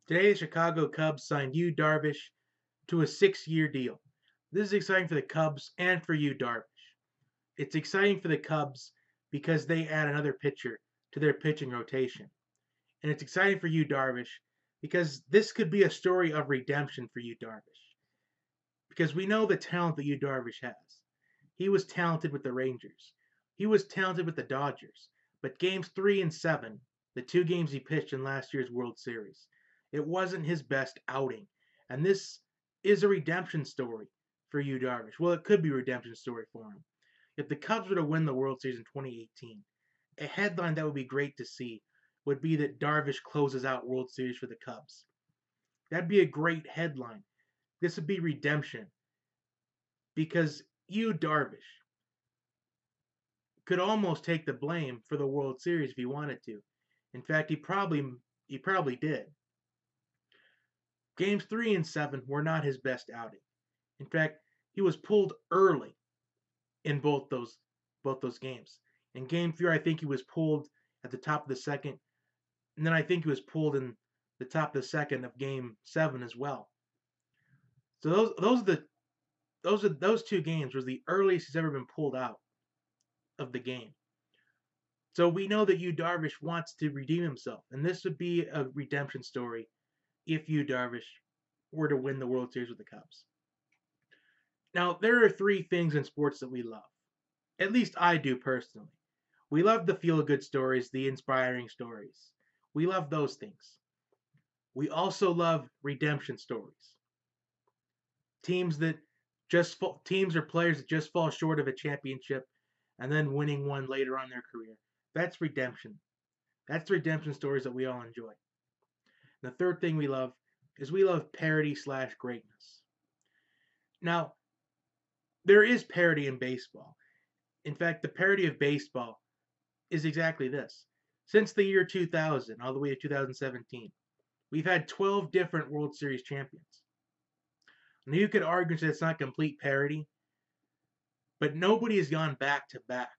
Today, the Chicago Cubs signed Yu Darvish to a 6-year deal. This is exciting for the Cubs and for Yu Darvish. It's exciting for the Cubs because they add another pitcher to their pitching rotation. And it's exciting for Yu Darvish because this could be a story of redemption for Yu Darvish. Because we know the talent that Yu Darvish has. He was talented with the Rangers. He was talented with the Dodgers. But games 3 and 7, the two games he pitched in last year's World Series, it wasn't his best outing. And this is a redemption story for Yu Darvish. Well, it could be a redemption story for him. If the Cubs were to win the World Series in 2018, a headline that would be great to see would be that Darvish closes out World Series for the Cubs. That'd be a great headline. This would be redemption because Yu Darvish could almost take the blame for the World Series if he wanted to. In fact, he probably did. Games 3 and 7 were not his best outing. In fact, he was pulled early in both those games. In game 3, I think he was pulled at the top of the second, and then I think he was pulled in the top of the second of game 7 as well. So those two games was the earliest he's ever been pulled out of the game. So we know that Yu Darvish wants to redeem himself, and this would be a redemption story if Yu Darvish were to win the World Series with the Cubs. Now, there are three things in sports that we love. At least I do personally. We love the feel-good stories, the inspiring stories. We love those things. We also love redemption stories. Teams or players that just fall short of a championship and then winning one later on in their career. That's redemption. That's the redemption stories that we all enjoy. And the third thing we love is we love parody/greatness. Now, there is parody in baseball. In fact, the parody of baseball is exactly this. Since the year 2000, all the way to 2017, we've had 12 different World Series champions. Now, you could argue that it's not complete parody, but nobody has gone back to back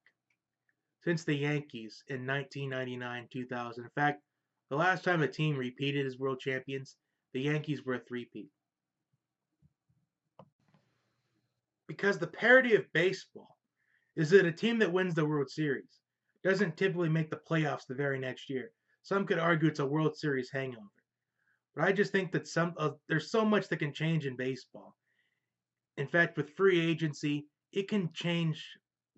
since the Yankees in 1999, 2000. In fact, the last time a team repeated as world champions, the Yankees were a three-peat. Because the parody of baseball is that a team that wins the World Series doesn't typically make the playoffs the very next year. Some could argue it's a World Series hangover. But I just think that there's so much that can change in baseball. In fact, with free agency, it can change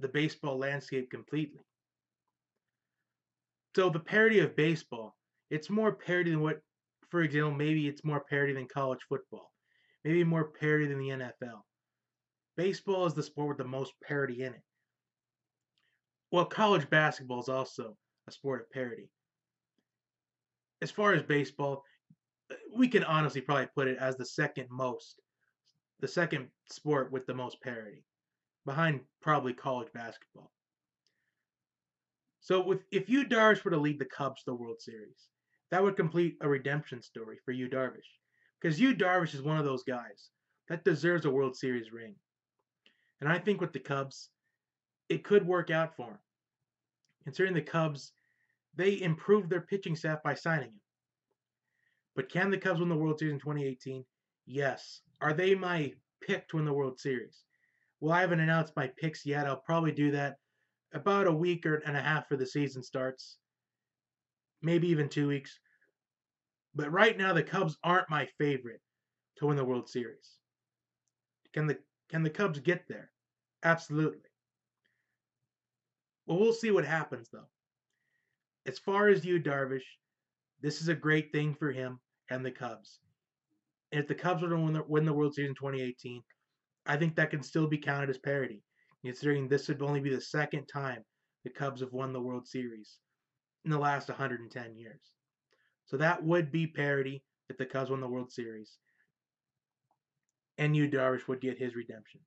the baseball landscape completely. So the parody of baseball, it's more parody than what, for example, maybe it's more parody than college football. Maybe more parody than the NFL. Baseball is the sport with the most parody in it. Well, college basketball is also a sport of parody. As far as baseball, we can honestly probably put it as the second sport with the most parody, behind probably college basketball. So if Yu Darvish were to lead the Cubs to the World Series, that would complete a redemption story for Yu Darvish. Because Yu Darvish is one of those guys that deserves a World Series ring. And I think with the Cubs, it could work out for him. Considering the Cubs, they improved their pitching staff by signing him. But can the Cubs win the World Series in 2018? Yes. Are they my pick to win the World Series? Well, I haven't announced my picks yet. I'll probably do that about a week and a half before the season starts. Maybe even 2 weeks. But right now, the Cubs aren't my favorite to win the World Series. Can the Cubs get there? Absolutely. Well, we'll see what happens, though. As far as Yu Darvish, this is a great thing for him and the Cubs. And if the Cubs were to win the World Series in 2018, I think that can still be counted as parity, considering this would only be the second time the Cubs have won the World Series in the last 110 years. So that would be parity if the Cubs won the World Series, and Yu Darvish would get his redemption.